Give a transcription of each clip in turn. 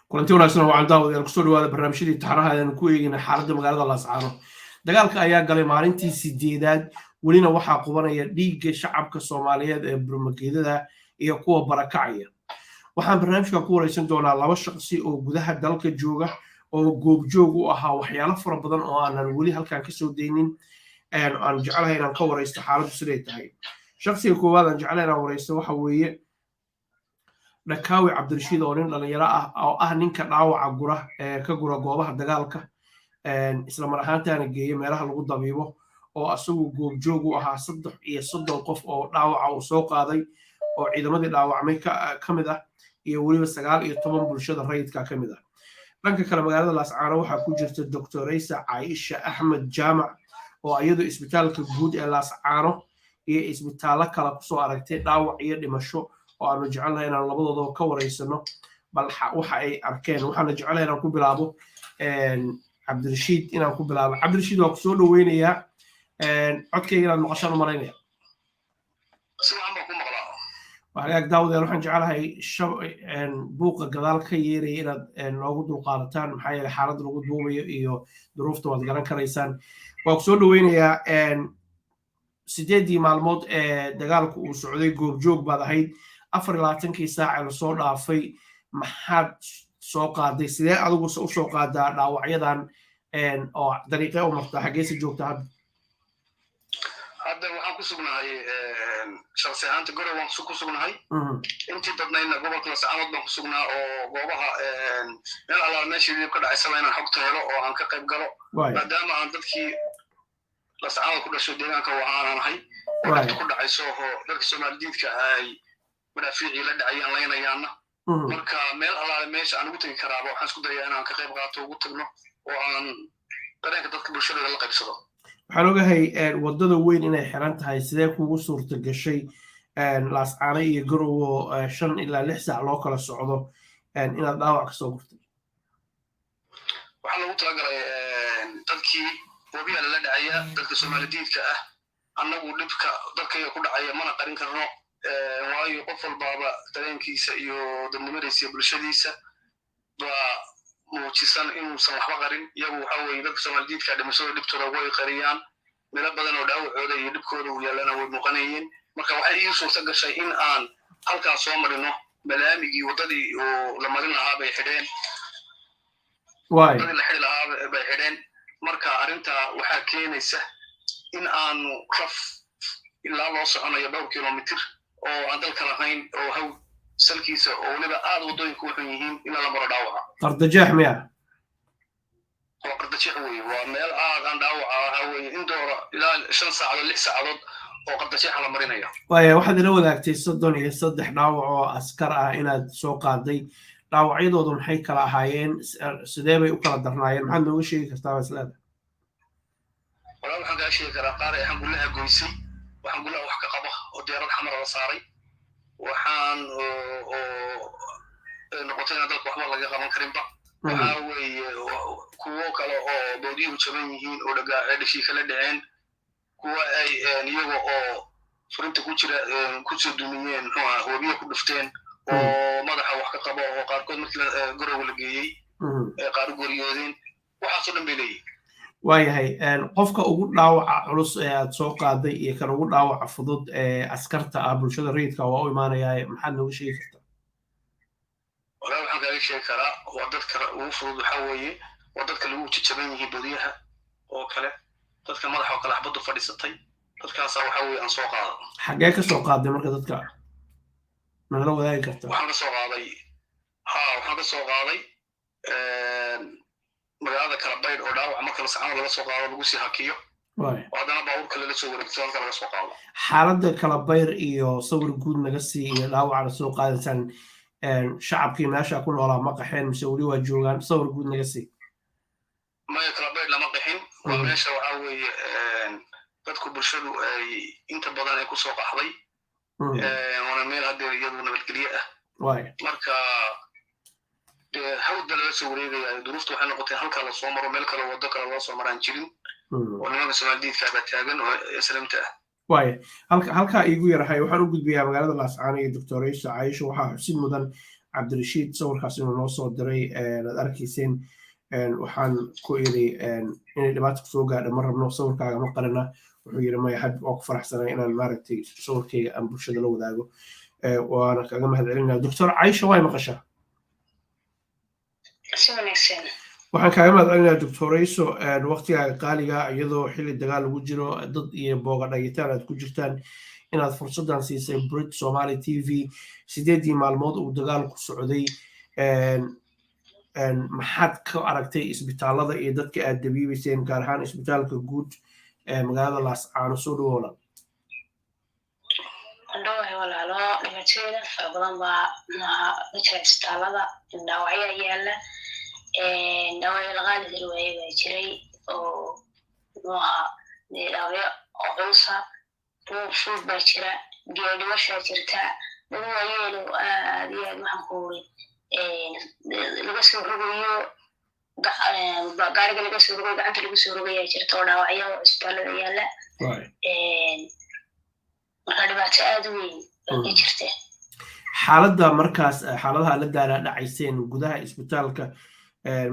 kulanti wanaagsan oo aan daawadayaal kusoo dhawaada barnaamijyadii taxanaha ayaan ku eegayna xaaladda magaalada Laascaano. Dagaalka ayaa galay maalintii 8aad welina waxaa qubanaya dhiigga shacabka Soomaaliyeed ee burmageedada iyo kuwa barakacaya. Waxaan barnaamijka ku wareysan doonaa laba shaqsi oo gudaha dalka jooga oo goobjoog u ahaa waxyaalo fara badan oo aanan weli halkan ka soo deynin aan jecelahay inaan ka wareysto xaaladdu siday tahay. Shaqsiga koowaad aan jecelahay inaan wareysto waxa weeye Dhakaawi Cabdirashiid oo nin dhalinyaro ah oo ah ninka dhaawaca ka gura goobaha dagaalka isla mar ahaantaana geeyo meelaha lagu dabiibo oo asagu goobjoog u ahaa 330 qof oo dhaawaca uu soo qaaday oo ciidamadii dhaawacmay ka mid ah iyo weliba 19 bulshada rayidka ka mid ah. dhanka kale magaalada Laascaano waxaa ku jirta Dr. Raysa Caaisha Axmed Jaamac oo iyadu isbitaalka guud ee Laascaano iyo isbitaalo kale kusoo aragtay dhaawac iyo dhimasho oo aanu jecelnahay inaan labadooda ka wareysano bal waxa ay arkeen. waxaan jecelahay inaan ku bilaabo Cabdirashiid Cabdirashiid waa ku soo dhaweynayaa codkayga inaad maqashaan u maraynaya waxaag daawadayaal waxaan jecelahay buuqa gadaal ka yeeraya inaad noogu dulqaadataan maxaa yeelay xaaladda lagu duubayo iyo duruufta waad garan karaysaan. waa ku soo dhaweynayaa 8 maalmood ee dagaalku uu socday goobjoog baad ahayd 24 saac la soo dhaafay maxaad soo qaaday sidee adigu u soo qaadaa dhaawacyadan oo dariiqe u martaa xageesa joogta hadda waxaan ku sugnahay shakhsi ahaanta gore waan ku sugnahay intii dadnayna gobolka Laascaanood baan ku sugnaa oo goobaha meel allaala meeshii ka dhacaysaba inaan xogta helo oo aan ka qayb galo maadaama aan dadkii Laascaanood ku dhashay deegaanka waxaan ahay ku dhacayso oo dadka Soomaaliyeedka ay madaafiici la dhacayaan leynayaana marka meel allaala meesha aan ugu tagi karaaba waxaan isku dayaa inaan ka qayb qaato ugu tagno oo aan dareenka dadka bulshada la qaybsado. waxaan ogahay wadada weyn inay xiran tahay sidee kugu suurta gashay Laascaano iyo Garowe 5 ilaa 6 saac loo kala socdo inaad dhaawac ka soo gurtay? waxaa lagu talagalay dadkii wabiga la dhacaya dadka Soomaaliyeedka ah annagu dhibka dadka ku dhacaya mana qarin karno waayo qof walbaaba dareenkiisa iyo dadnimadiisa bulshadiisa baa muujisan inuusan waxba qarin iyagu waxa weeye dadka Soomaaliyeedka dhimashada dhibtooda way qariyaan meel badan oo dhaawacooda iyo dhibkooda u yaalana way muuqanayeen marka waxay ii suurta gashay in aan halkaas soo marino malaamigii wadadii oo la marin lahaa bay xidheen la xidhi lahaa bay xidheen marka arrinta waxaa keenaysa in aanu raf ilaa loo soconayo dhowr kilomitir oo aan dalka lahayn oo haw salkiisa oo waliba aad wadooyinku waxay yihiin in la maro dhaawaca qardajeex miya waa qardajeex weeye waa meel aad aan dhaawaca waxa weeye in doora ilaa 5 saacadood 6 saacadood oo qardajeex la marinayo. waxaad ila wadaagtay 33 dhaawac oo askar ah inaad soo qaaday dhaawacyadoodu maxay kala ahaayeen sidee bay u kala darnaayeen maxaad nooga sheegi kartaa maslada? waxaan ka sheegi karaa qaar ay xangulaha goysay waxaan gulaha wax ka qaba oo diyaarad xamar la saaray waxaan noqotay in dalka waxba laga qaban karinba waxa weeye kuwo kale oo boodiyuhu jaban yihiin oo dhashii kala dhaceen kuwa ay iyaga oo furinta ku jira ku soo dumiyeen wabiga ku dhufteen oo madaxa wax ka qaba oo qaarkood markii Garowe la geeyey qaar goriyoodeen waxaasoo dhan bay leeyihiin. waayahay qofka ugu dhaawaca culus ee aad soo qaaday iyo kan ugu dhaawaca fudud ee askarta ah bulshada rayidka waa u imaanayaa maxaad nooga sheegi kartaa? waxaan kaaga sheegi karaa waa dadka ugu fudud waxa weeye waa dadka lagu jajaban yihiin badiyaha oo kale dadka madaxa oo kale xabadu fadhiisatay dadkaas waxa weeye aan soo qaado. xagee ka soo qaaday marka dadka ma la wadaagi kartaa? waxaan ka soo qaaday magaalada Kalabayd oo dhaawac marka Laascaano laga soo qaado lagu sii hakiyo haddana baabuurka laga soo wareegto halka laga soo qaado. xaaladda Kalabayd iyo sawir guud naga sii iyo dhaawaca la soo qaadaysan shacabkii meesha ku noolaa ma qaxeen mise weli waa joogaan sawir guud naga sii? maya Kalabayd lama qaxin waa meesha waxa weeye dadku bulshadu ay inta badan ay ku soo qaxday wana meel hadda iyadu nabadgelyo ah marka hawda laga soo wareegaya duruuftu waxay noqotay halka la soo maro meel kale wado kale loo soo maraan jirin oo nimanka Soomaaliyeedka ba taagan oo islaamta ah halka igu yarahay waxaan u gudbiyaa magaalada Laascaano iyo Dr. Raysa Caaisha waxaa xusid mudan cabdirashiid sawirkaas inuu noo soo diray aad arkayseen waxaan ku iri inay dhibaato kusoo gaadha ma rabno sawirkaaga ma qarina wuxuu yiri maya had oo ku faraxsanay inaan maaragtay sawirkayga aan bulshada la wadaago waana kaga mahadcelinaya doctor Aisha way maqashaa waxaan kaaga mahadcelinayaa doctorayso waqtigaaga qaaliga iyadoo xilli dagaal lagu jiro dad iyo booga dhagitaan aad ku jirtaan inaad fursadan siisay Brit Somali TV 8 maalmood uu dagaal ku socday maxaad ka aragtay isbitaalada iyo dadka aad dabiibayseen gaar ahaan isbitaalka guud ee magaalada Laascaano soo dhawoola walaalo dhibaatooyin fara badan baa jira isbitaalada dhaawacyo yaala dhaawacyo la qaadi kari waayay baa jiray oo dhaawacyo culus fudud baa jira dhimashaa jirta dad waayeelo aad iyo aad waxaan ku uri laga soo rogayo gaariga laga soo rogayo gacanta lagu soo rogayaa jirta oo dhaawacyo isbitaalada yaala marka dhibaato aad u weyn ay jirta xaaladda markaas xaaladaha la daala dhacayseen gudaha isbitaalka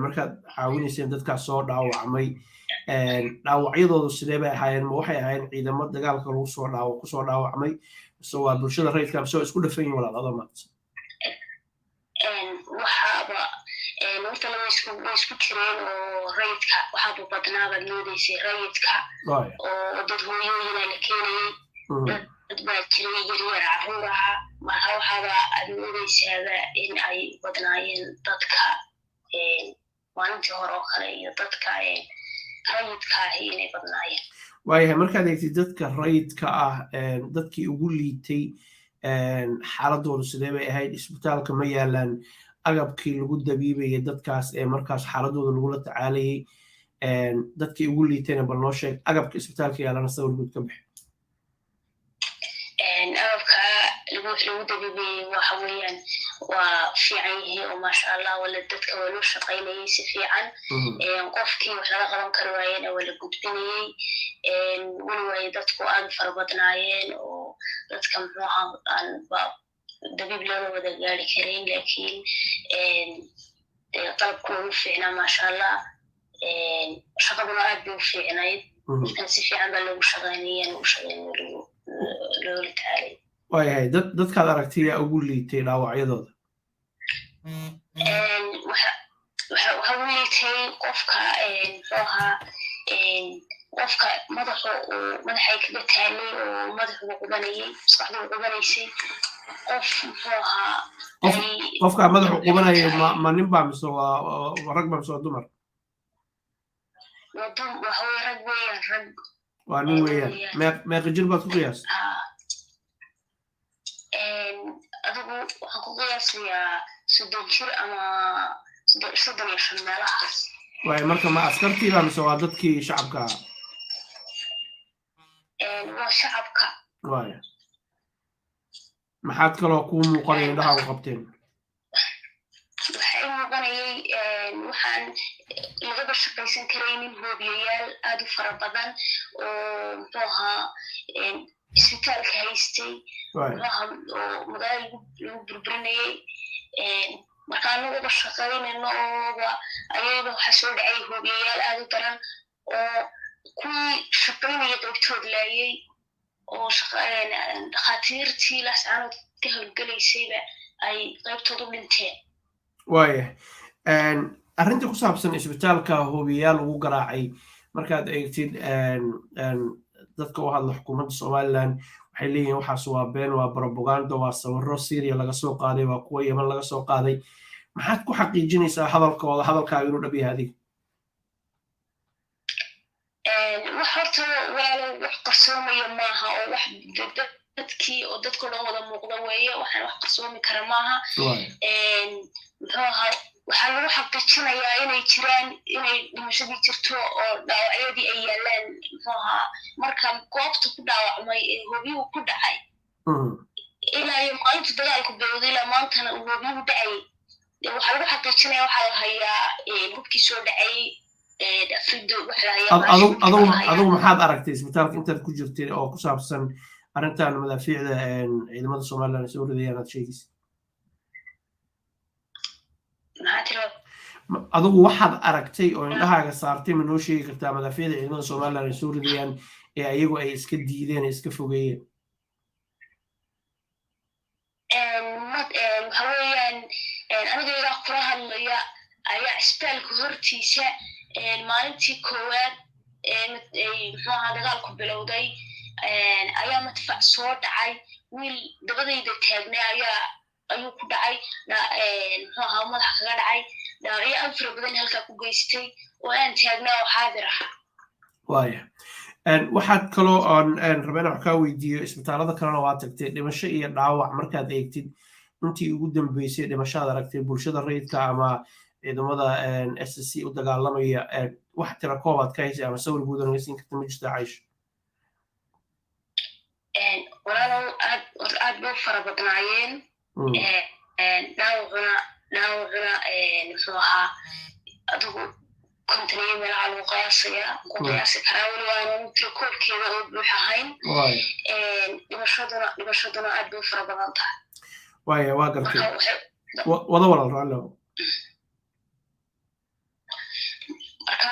markaad caawinayseen dadkaas soo dhaawacmay dhaawacyadoodu sidee bay ahaayeen ma waxay ahaayeen ciidamo dagaalka lagu soo dhaawacmay mise waa bulshada rayidka mise waa isku dhafan yihin walaal adoo maanta waxaaba horta way isku jireen oo rayidka waxaaba badnaabaad moodaysay rayidka oo dad hooyooyina la keenayay dad baa jiray yaryar caruur ahaa marka waxaaba aad moodaysaaba in ay badnaayeen dadka maalintii hore oo kale iyo dadka rayidka ahi inay badnaayeen waayahay markaad eegtid dadka rayidka ah dadkii ugu liitay xaaladoodu sidee bay ahayd isbitaalka ma yaalaan agabkii lagu dabiibayay dadkaas ee markaas xaaladooda lagula tacaalayay dadkii ugu liitayna bal noo sheeg agabka isbitaalka yaalana sawir guud ka bixi agabka lagu dabiibayay waxa weeyaan waa fiican yihiin oo maasha allah wala dadka waa loo shaqaynayay si fiican qofkii wax laga qaban kari waayena waa la gudbinayay weli waaye dadku aad fara badnaayeen oo dadka muxuu ahaa aan dabiib looga wada gaari karayn laakiin qalabku waa u fiicnaa maasha allah shaqaduna aad bay u fiicnayd dadkan si fiican baa loogu shaqaynayeen loola tacaalay waayahay dadkaad aragtay yaa ugu liitay dhaawacyadooda waxa ugu liitay qofka muxuu ahaa qofka madaxay kaga taalay oo madaxuga qubanayay maskaxduga qubanaysay qof muxuu ahaa qofka madaxu qubanayay ma nin baa mise waa rag baa mise waa dumar waxa weye rag weeyaan rag waa nin weeyaan meeqa jir baad ku qiyaas adigu waxaan ku qiyaasayaa 30 jir ama 35 meelahaas waayo marka ma askartiiba mise waa dadkii shacabka waa shacabka waayo maxaad kaloo kuu muuqanaya indhaha u qabteen waxay muuqanayay waxaan lagaba shaqaysan karaynin hoobiyayaal aad u fara badan oo muxuu ahaa isbitaalka haystay oo magaalada lagu burburinayay markaan lagaba shaqaynayno ooba ayada waxaa soo dhacay hoobiyayaal aad u daran oo kuwii shaqaynaya qaybtood laayay oo dhakhaatiirtii Laascaanood ka howlgalaysayba ay qaybtood u dhinteen waayahay arrinta ku saabsan isbitaalka hoobiyayaal lagu garaacay markaad eegtid dadka u hadla xukuumadda Somaliland waxay leeyihiin waxaas waa been waa propaganda waa sawirro Syria laga soo qaaday waa kuwa Yemen laga soo qaaday maxaad ku xaqiijinaysaa hadalkaaga inuu dhab yahay adiga wax horta walaalo wax qarsoomayo maaha oo wax dadkii oo dadka dhan wada muuqda weeye waxaan wax qarsoomi kara maaha muxuu ahaa waxaa lagu xaqiijinayaa inay jiraan inay dhimashadii jirto oo dhaawacyadii ay yaalaan muxuu ahaa marka goobta ku dhaawacmay ee hoobiyuhu ku dhacay ilaa iyo maalinta dagaalku bilowday ilaa maantana uu hoobiyuhu dhacayay waxaa lagu xaqiijinaya waxaa la hayaa hubkii soo dhacay adigu maxaad aragtay isbitaalka intaad ku jirtay oo ku saabsan arrintan madaafiicda ciidamada Somaliland soo ridayaan aad sheegaysa adigu waxaad aragtay oo indhahaaga saartay ma noo sheegi kartaa madaafyada ciidamada Soomaaliland ay soo ridayaan ee ayagu ay iska diideen iska fogeeyeen waxa weeyaan aniga ila qura hadlaya ayaa isbitaalka hortiisa maalintii koowaad muxuu ahaa dagaalku bilowday ayaa madfac soo dhacay wiil dabadayda taagnaa ayuu ku dhacay muxuu ahaa madaxa kaga dhacay dhaawacyo aad fara badan halkaa ku geystay oo aan taagnaa oo xaadir ah waaya waxaad kaloo aan rabeen wax kaa weydiiyo isbitaalada kalena waa tagtay dhimasho iyo dhaawac markaad eegtid intii ugu dambeysay dhimashaad aragtay bulshada rayidka ama ciidamada SSC u dagaalamaya wax tira koobaad ka haysay ama sawir guud naga siin karta ma jirta Caaisha walaalow aad bay fara badnaayeen dhaawacuna muxuu ahaa adigu kontanaya meelaha lagu qiyaasi karaa weli waana tirakoobkeeda oo buux ahayn dhimashaduna aad bay fara badan tahay waaya waa gartay wada walaal raallo marka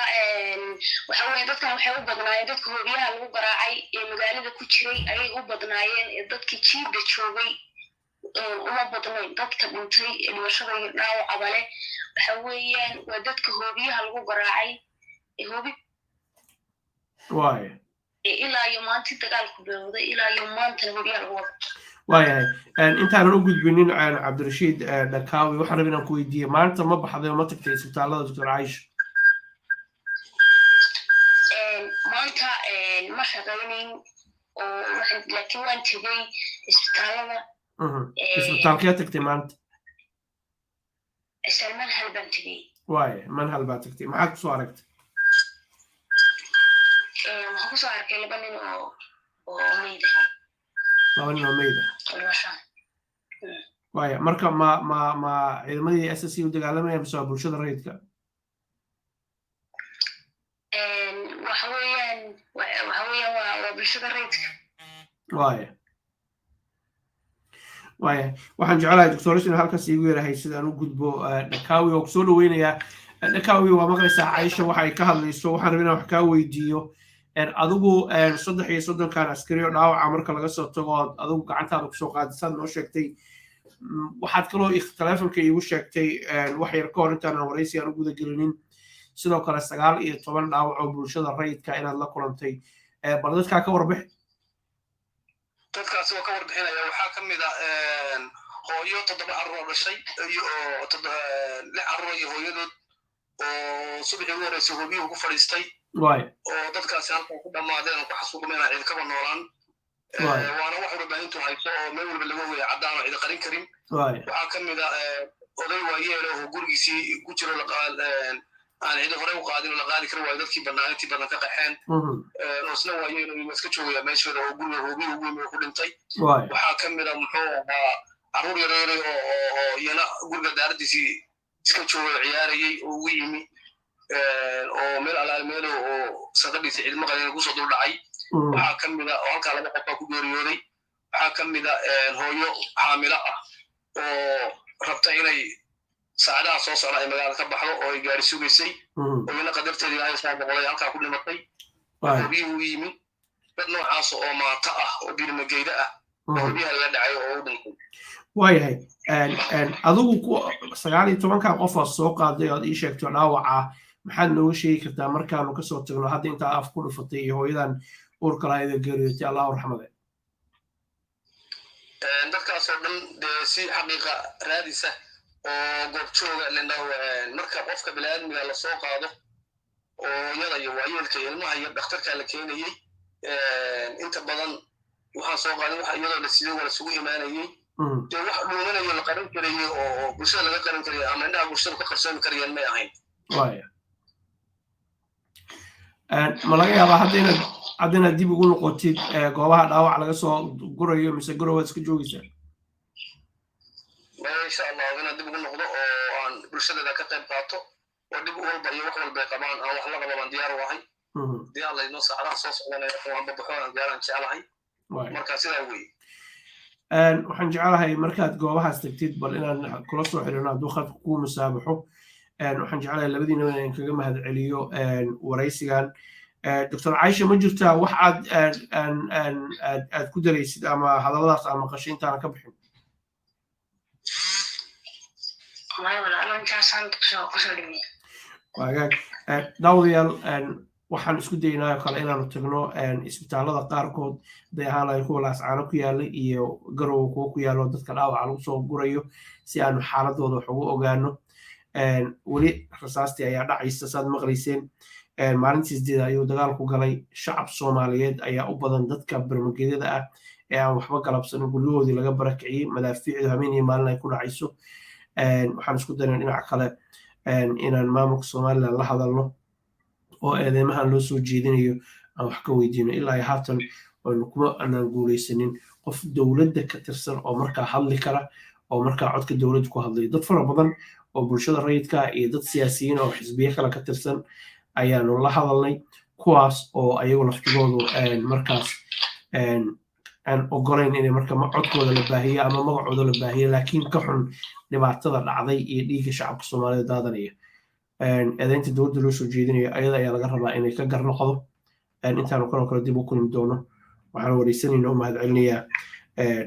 waxa weeye dadkan waxay u badnaayeen dadka hoobiyaha lagu garaacay ee magaalada ku jiray ayay u badnaayeen ee dadkii jiibda joogay uma badnayn dadka dhintay ee dhimashada iyo dhaawacaba leh waxa weeyaan waa dadka hoobiyaha lagu garaacay waaya ilaa iyo maantii dagaalku bilowday ilaa iyo maantana hoobiyaha lagu wado waayahay intaanan u gudbinin cabdirashiid dhakaawi waxaan rabay inaan ku weydiiye maanta ma baxday oo ma tagtay isbitaalada Dr. Caaisha maanta ma shaqaynayn oo laakiin waan tegay isbitaalada isbitaalkee tagtay maanta manhal baan tegay waaya manhal baa tagtay maxaad kusoo aragtay waxaan kusoo arkay laba nin oo meyda waaya marka ma ciidamadii SSC u dagaalamaya mise waa bulshada rayidka waxa weeyaan waa bulshada rayidka waaya waxaan jeclahay doctor in halkaas iigu yarahay sidaan u gudbo dhakaawi oo kusoo dhaweynayaa dhakaawi waa maqlaysaa Caaisha waxa ay ka hadlayso waxaan rabaa inaan wax kaa weydiiyo adigu 33 askari oo dhaawaca marka laga soo tago adigu gacantaada ku soo qaadisaan noo sheegtay waxaad kaloo telefonka iigu sheegtay wax yar ka hor intaan waraysi aan u guda gelinin sidoo kale 19 dhaawac oo bulshada rayidka inaad la kulantay bal dadkaa ka warbix dadkaasi oo ka warbixinaya waxaa ka mid ah hooyo 7 carruur dhashay iyo 6 carruur iyo hooyadood oo subaxii ugu horeysay hoobiyuhu ku fadhiistay oo dadkaasi halkan ku dhammaadeen oo ku xasuuqmeen cid kaba noolaan waana wax warbaahintu hayso oo meel walba laga weeyo caddaan oo cid qarin karin waxaa ka mid ah oday waayeelo oo gurigiisii ku jiro aan cid hore u qaadin oo la qaadi kari waayo dadkii intii badan ka qaxeen isna waayeelo iyo iska joogaya meeshooda oo guriga hoobiyuhu ugu yimi oo ku dhintay waxaa ka mid ah muxuu ahaa carruur yareeray oo iyana guriga daaradiisii iska joogay ciyaarayay oo ugu yimi oo meel alaal meelo oo sanqadhiisa ciidamo qalin kusoo dul dhacay waxaa ka mid ah oo halkaa 2 qof baa ku geeriyooday waxaa ka mid ah hooyo xaamilo ah oo rabta inay saacadaha soo socda ay magaalada ka baxdo oo ay gaari sugaysay oo iyana qadarteeda ilaahay soo boqolay halkaa ku dhimatay hoobiyuhu u yimi dad noocaas oo maata ah oo birimageyda ah hoobiyaha laga dhacay oo u dhintay waayahay adigu 19 qof oo soo qaaday oo ii sheegtay dhaawaca maxaad nooga sheegi kartaa markaanu ka soo tagno hadda intaa af ku dhufatay iyo hooyadan uurka lahayd geeriyootay allah u raxmade dadkaas oo dhan si xaqiiqa raadisa oo goob jooga lendhaw marka qofka bini'aadmiga la soo qaado oo iyada iyo waayeelka ilmaha iyo dhakhtarka la keenayay inta badan waxaan soo qaaday waxa iyadoo la sidoo wala sugu imaanayay wax dhuumanayo la qarin karayay oo bulshada laga qarin karayay ama indhaha bulshada ka qarsoomi karayaan may ahayn ma laga yaabaa hadda inaad dib ugu noqotid goobaha dhaawac laga soo gurayo mise gorowaad iska joogaysaa insha allah inaad dib ugu noqdo oo aan bulshadada ka qayb qaato oo dib walba iyo wax walba ay qabaan aan wax la qabaan diyaar u ahay diyaar laynoo saacadaha soo socdanaya waan babaxo aan diyaaraan jeclahay marka sidaa weeye waxaan jecelahay markaad goobahaas tagtid bal inaan kula soo xiriirno hadduu khadka kuu musaabaxo waxaan jecelahay labadiina inaan kaga mahad celiyo waraysigan dr caisha ma jirtaa wax aad ku daraysid ama hadalladaas aan maqashay intaana ka bixin waagaag daawadayaal waxaan isku daynaa kale inaanu tagno isbitaalada qaarkood haday ahaan lahayn kuwa laascaano ku yaala iyo garowa kuwa ku yaalo dadka dhaawaca lagu soo gurayo si aanu xaaladooda wax ugu ogaano weli rasaastii ayaa dhacaysa saad maqlayseen maalintii 8 ayuu dagaalku galay shacab Soomaaliyeed ayaa u badan dadka barmageedada ah ee aan waxba galabsanin guryahoodii laga barakiciyay madaafiicdu habeen iyo maalin ay ku dhacayso waxaan isku daynaa dhinaca kale inaan maamulka Soomaaliland la hadalno oo eedeymahan loo soo jeedinayo aan wax ka weydiino ilaa ay haatan kuma aanan guuleysanin qof dowladda ka tirsan oo markaa hadli kara oo markaa codka dowladda ku hadlaya dad fara badan oo bulshada rayidka iyo dad siyaasiyiin oo xisbiye kale ka tirsan ayaanu la hadalnay kuwaas oo ayagu laftigoodu markaas aan ogolayn inay marka codkooda la baahiyo ama magacooda la baahiyo laakiin ka xun dhibaatada dhacday iyo dhiigga shacabka Soomaaliyeed daadanaya eedaynta dowladda loo soo jeedinayo ayada ayaa laga rabaa inay ka garnoqdo intaanu kale dib u kulmi doono waxaan wareysanaynaa u mahad celinayaa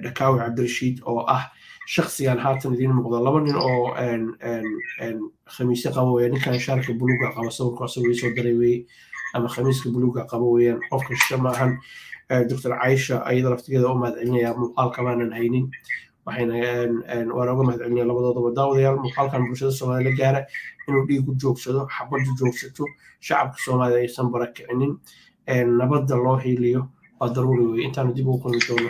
Dhakaawi Cabdirashiid oo ah shakhsigan haatan idiin muuqda laba nin oo khamiisyo qaba weeyaan ninkan shaarka buluuga qaba sawirku asagoo soo daray weeye ama khamiiska buluuga qaba weeyaan qofka shamaahan dr caisha ayada laftigeeda u mahad celinayaa muuqaalka maanan haynin waxayna waan uga mahad celinaya labadoodaba daawadayaal muuqaalkan bulshada Soomaaliya la gaara inuu dhiigu joogsado xabadu joogsato shacabka Soomaaliya aysan barakicinin nabadda loo hiiliyo waa daruuri weeye intaanu dib ugu kulmi doono